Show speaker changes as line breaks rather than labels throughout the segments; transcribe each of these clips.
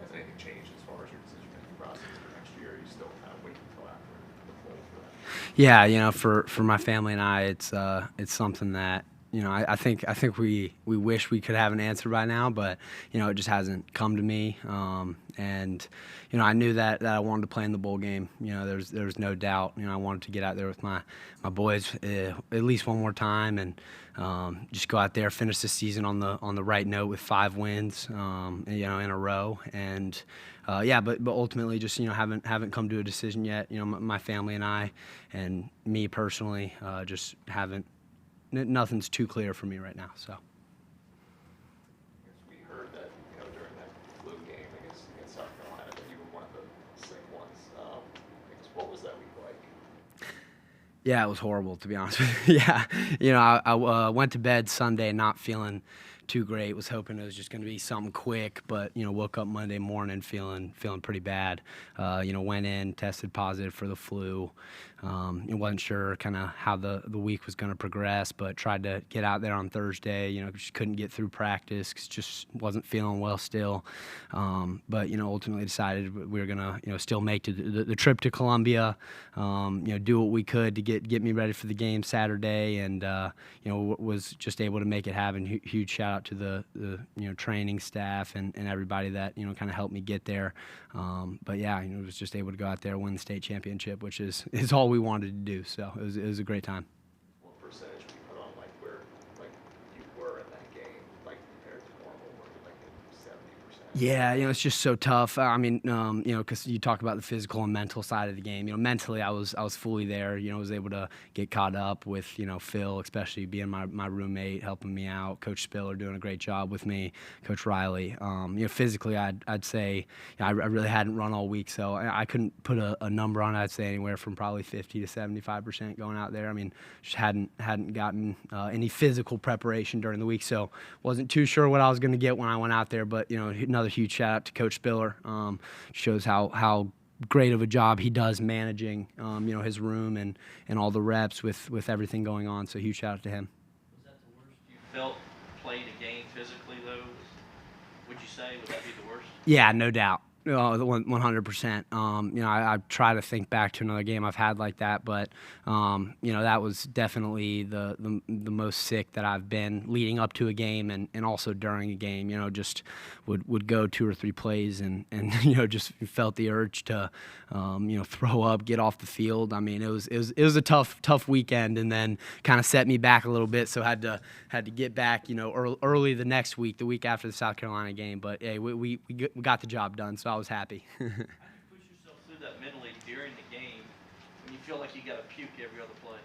Has anything changed as far as your decision-making process for next year? Or are you still kind of waiting until after the poll for that?
Yeah, for my family and I, it's something that I think we wish we could have an answer by now, but it just hasn't come to me. And I knew that I wanted to play in the bowl game. There's no doubt. I wanted to get out there with my boys at least one more time and just go out there, finish the season on the right note with 5 wins, in a row. And but ultimately just haven't come to a decision yet. My family and I, and me personally, just haven't. Nothing's too clear for me right now. So.
We heard that during that flu game, I guess against South Carolina, that you were one of the sick ones. I guess what was that week like?
Yeah, it was horrible, to be honest with you. Yeah, I went to bed Sunday not feeling too great. Was hoping it was just going to be something quick, but woke up Monday morning feeling pretty bad. Went in, tested positive for the flu. Wasn't sure kind of how the week was going to progress, but tried to get out there on Thursday. Just couldn't get through practice 'cause just wasn't feeling well still. But ultimately decided we were going to still make the trip to Columbia. Do what we could to get me ready for the game Saturday, and was just able to make it happen. Huge shout out to the training staff and everybody that kind of helped me get there. But yeah, was just able to go out there, win the state championship, which is all we wanted to do. So it was a great time.
What percentage would you put on where you were in that game, compared to normal? Were you at 70%?
Yeah, it's just so tough. I mean, because you talk about the physical and mental side of the game. Mentally, I was fully there. Was able to get caught up with Phil, especially being my roommate, helping me out. Coach Spiller doing a great job with me. Coach Riley. Physically, I'd say I really hadn't run all week, so I couldn't put a number on it. I'd say anywhere from probably 50 to 75% going out there. I mean, just hadn't gotten any physical preparation during the week, so wasn't too sure what I was going to get when I went out there. But another huge shout out to Coach Spiller. Shows how great of a job he does managing his room and all the reps with everything going on. So huge shout out to him.
Was that the worst you felt playing a game physically though? Would you say would that be the worst?
Yeah, no doubt. 100%. I try to think back to another game I've had like that, but that was definitely the most sick that I've been leading up to a game and also during a game. Just would go 2 or 3 plays and just felt the urge to throw up, get off the field. I mean, it was a tough weekend, and then kind of set me back a little bit. So had to get back early the next week, the week after the South Carolina game. But hey, we got the job done, so I was happy.
How do you push yourself through that mentally during the game when you feel like you got to puke every other play?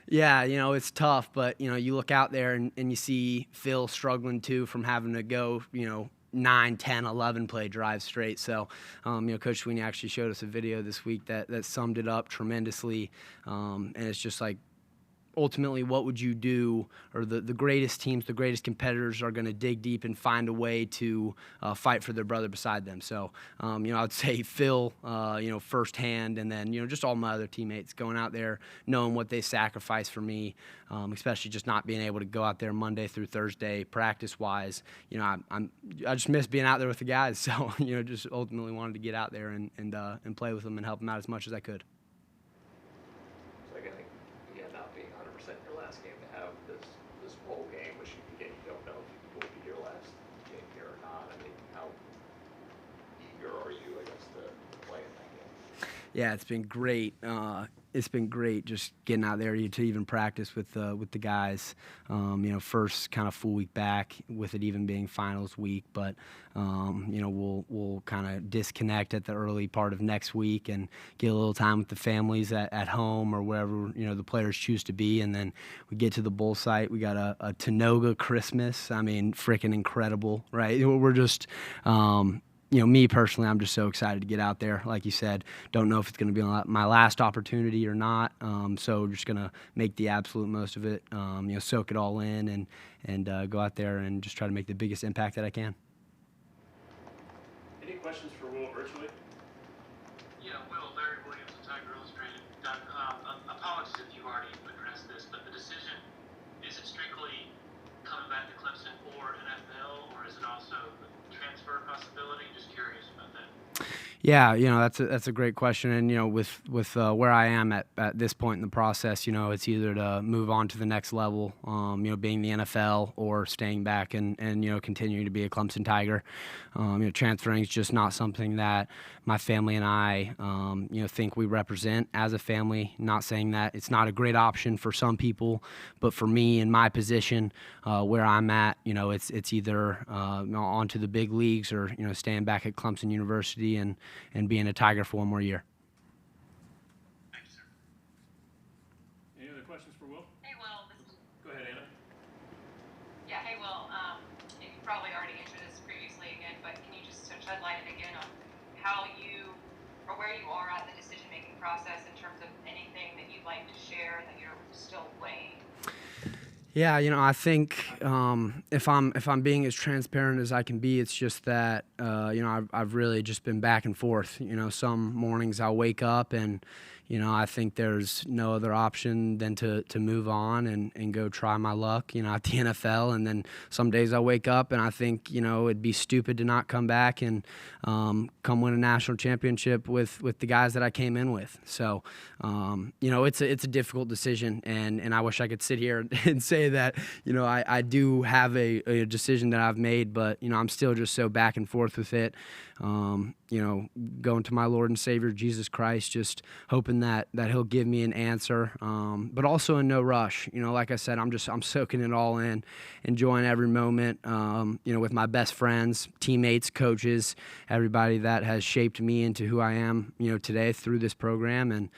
Yeah, it's tough, but you look out there and you see Phil struggling too from having to go 9, 10, 11 play drives straight. So, Coach Sweeney actually showed us a video this week that summed it up tremendously, and it's just like, ultimately, what would you do? Or the greatest teams, the greatest competitors are going to dig deep and find a way to fight for their brother beside them. So, I would say Phil, firsthand, and then, just all my other teammates going out there, knowing what they sacrificed for me, especially just not being able to go out there Monday through Thursday practice-wise. I just miss being out there with the guys. So, just ultimately wanted to get out there and play with them and help them out as much as I could.
Not being 100% your last game to have this bowl game, which you don't know if it will be your last game here or not. I mean, how eager are you, I guess, to play in that game?
Yeah, it's been great. It's been great just getting out there to even practice with the guys. First kind of full week back with it even being finals week, but we'll kind of disconnect at the early part of next week and get a little time with the families at home or wherever the players choose to be, and then we get to the bowl site. We got a Tanoga Christmas. I mean, freaking incredible, right? We're just. Me personally, I'm just so excited to get out there. Like you said, don't know if it's going to be my last opportunity or not. So just going to make the absolute most of it. Soak it all in and go out there and just try to make the biggest impact that I can.
Any questions for Will virtually?
Yeah, Will, Larry Williams of Tiger Illustrated. Apologies if you've already addressed this, but the decision, is it strictly coming back to Clemson or NFL, or is it also the transfer possibility? Just curious. curious about that.
Yeah, that's a great question, and with where I am at this point in the process, it's either to move on to the next level, being the NFL, or staying back and continuing to be a Clemson Tiger. Transferring is just not something that my family and I think we represent as a family. Not saying that it's not a great option for some people, but for me in my position, where I'm at, it's either on to the big leagues or staying back at Clemson University and being a Tiger for one more year.
Thank you, sir.
Any other questions for Will?
Hey, Will.
Go ahead, Anna.
Yeah, hey, Will. You probably already answered this previously again, but can you just shed light again on how you or where you are at the decision-making process in terms of anything that you'd like to share that you're still weighing?
Yeah, I think if I'm being as transparent as I can be, it's just that I've really just been back and forth. Some mornings I'll wake up and I think there's no other option than to move on and go try my luck, at the NFL. And then some days I wake up and I think, it'd be stupid to not come back and come win a national championship with the guys that I came in with. So, it's a difficult decision, and I wish I could sit here and say that, I do have a decision that I've made, but, I'm still just so back and forth with it. Going to my Lord and Savior, Jesus Christ, just hoping that he'll give me an answer, but also in no rush. Like I said, I'm soaking it all in, enjoying every moment, with my best friends, teammates, coaches, everybody that has shaped me into who I am, today through this program, and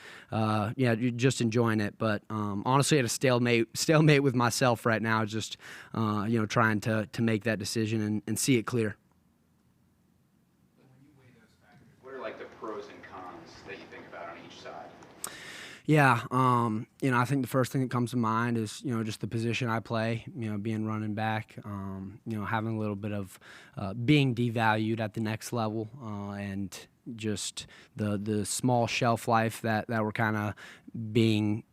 just enjoying it. But honestly, at a stalemate with myself right now, just trying to make that decision and see it clear.
What are like the pros and cons that you think about on each side?
Yeah, I think the first thing that comes to mind is, just the position I play, being running back, having a little bit of being devalued at the next level, and just the small shelf life that we're kind of being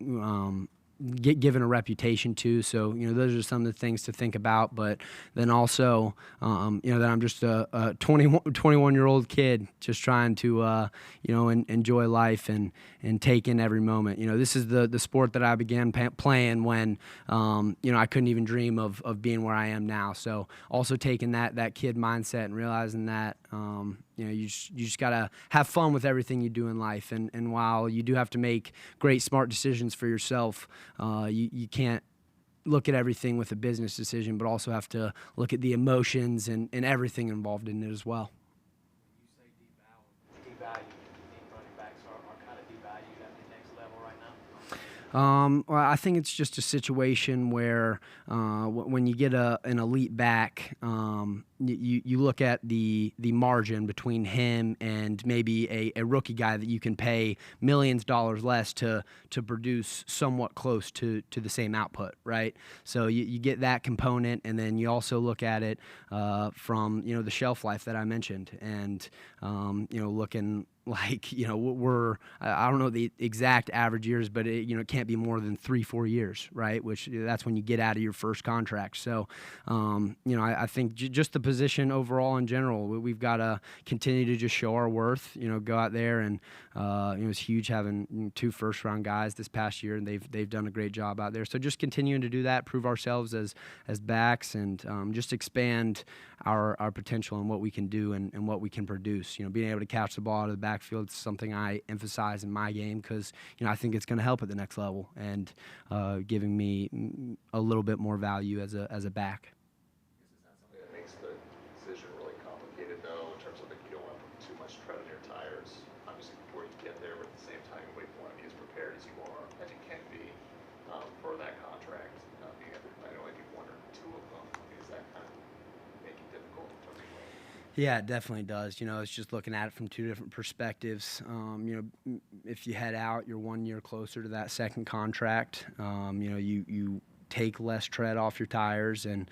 given a reputation to. So, those are some of the things to think about. But then also, that I'm just a 21-year-old kid just trying to, enjoy life and take in every moment. This is the sport that I began playing when, I couldn't even dream of being where I am now. So also taking that kid mindset and realizing that, you just got to have fun with everything you do in life. And while you do have to make great, smart decisions for yourself, you can't look at everything with a business decision, but also have to look at the emotions and everything involved in it as well.
When you say devalued, do you think running backs are kind of devalued at the next level right now?
Well, I think it's just a situation where when you get an elite back, you look at the margin between him and maybe a rookie guy that you can pay millions of dollars less to produce somewhat close to the same output, right? So you get that component, and then you also look at it from the shelf life that I mentioned, and looking like I don't know the exact average years, but it can't be more than 3-4 years, right? Which that's when you get out of your first contract. So I think just the position overall in general, we've got to continue to just show our worth. Go out there and it was huge having 2 first-round guys this past year, and they've done a great job out there. So just continuing to do that, prove ourselves as backs, and just expand our potential and what we can do and what we can produce. Being able to catch the ball out of the backfield is something I emphasize in my game because I think it's going to help at the next level and giving me a little bit more value as a back.
Is that something that makes the decision really complicated, though, in terms of like you don't want to put too much tread on your tires, obviously, before you get there, but at the same time, you want to be as prepared as you are, as you can be, for that contract. Being able to might only be 1 or 2 of them. Is that kind of make it difficult in terms of like,
Yeah, it definitely does. It's just looking at it from 2 different perspectives. If you head out, you're 1 year closer to that second contract. You take less tread off your tires, and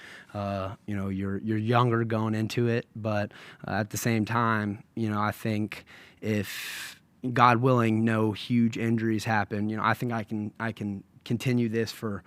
you're younger going into it. But at the same time, I think if God willing, no huge injuries happen, I think I can continue this for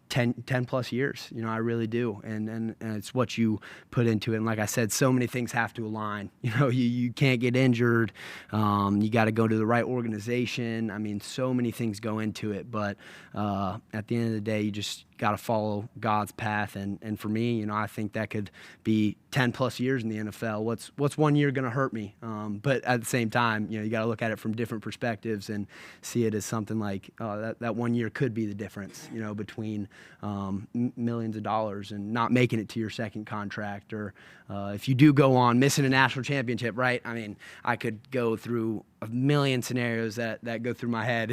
10 plus years. I really do. And it's what you put into it. And like I said, so many things have to align. You can't get injured. You got to go to the right organization. I mean, so many things go into it. But at the end of the day, you just got to follow God's path. And for me, I think that could be 10 plus years in the NFL. What's 1 year going to hurt me? But at the same time, you got to look at it from different perspectives and see it as something like that 1 year could be the difference, between millions of dollars and not making it to your second contract, or if you do go on missing a national championship, right? I mean, I could go through a million scenarios that go through my head,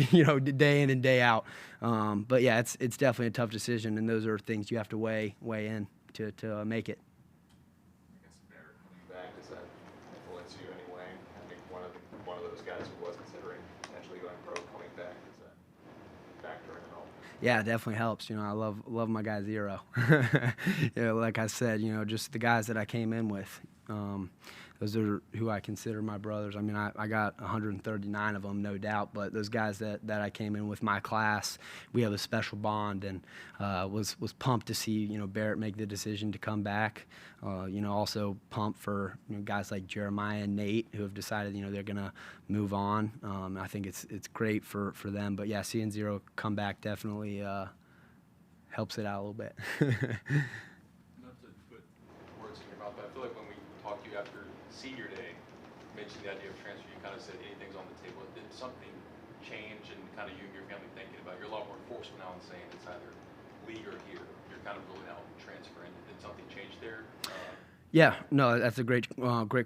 day in and day out. But yeah, it's definitely a tough decision, and those are things you have to weigh in to make it.
I guess Barrett coming back, does that influence you anyway? I think one of those guys who was considering potentially going pro coming back, does that factor in at all?
Yeah, it definitely helps. I love my guy Zero. Like I said, just the guys that I came in with. Those are who I consider my brothers. I mean, I got 139 of them, no doubt, but those guys that I came in with my class, we have a special bond, and was pumped to see, Barrett make the decision to come back. Also pumped for guys like Jeremiah and Nate who have decided, they're going to move on. I think it's great for them. But yeah, seeing Zero come back definitely helps it out a little bit.
Not to put words in your mouth, but I feel like when we talked to you after senior day, mentioned the idea of transfer, you kind of said anything's on the table. Did something change in kind of you and your family thinking about it? You're a lot more forceful now in saying it's either league or here. You're kind of ruling out transferring. Did something change there?
Yeah, no, that's a great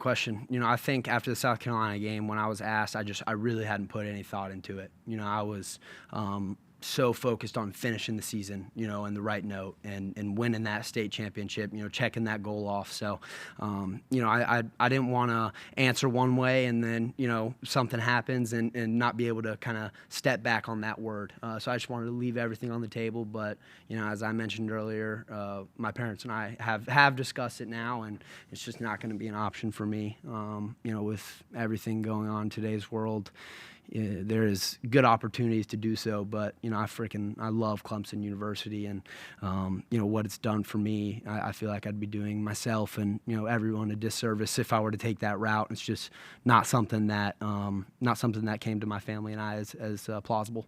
question. I think after the South Carolina game, when I was asked, I really hadn't put any thought into it. I was so focused on finishing the season, in the right note and winning that state championship, checking that goal off. So, I didn't want to answer one way and then, something happens and not be able to kind of step back on that word. So I just wanted to leave everything on the table. But, as I mentioned earlier, my parents and I have discussed it now, and it's just not going to be an option for me. With everything going on in today's world, there is good opportunities to do so, but I love Clemson University, and what it's done for me. I feel like I'd be doing myself and everyone a disservice if I were to take that route. It's just not something that came to my family and I as plausible.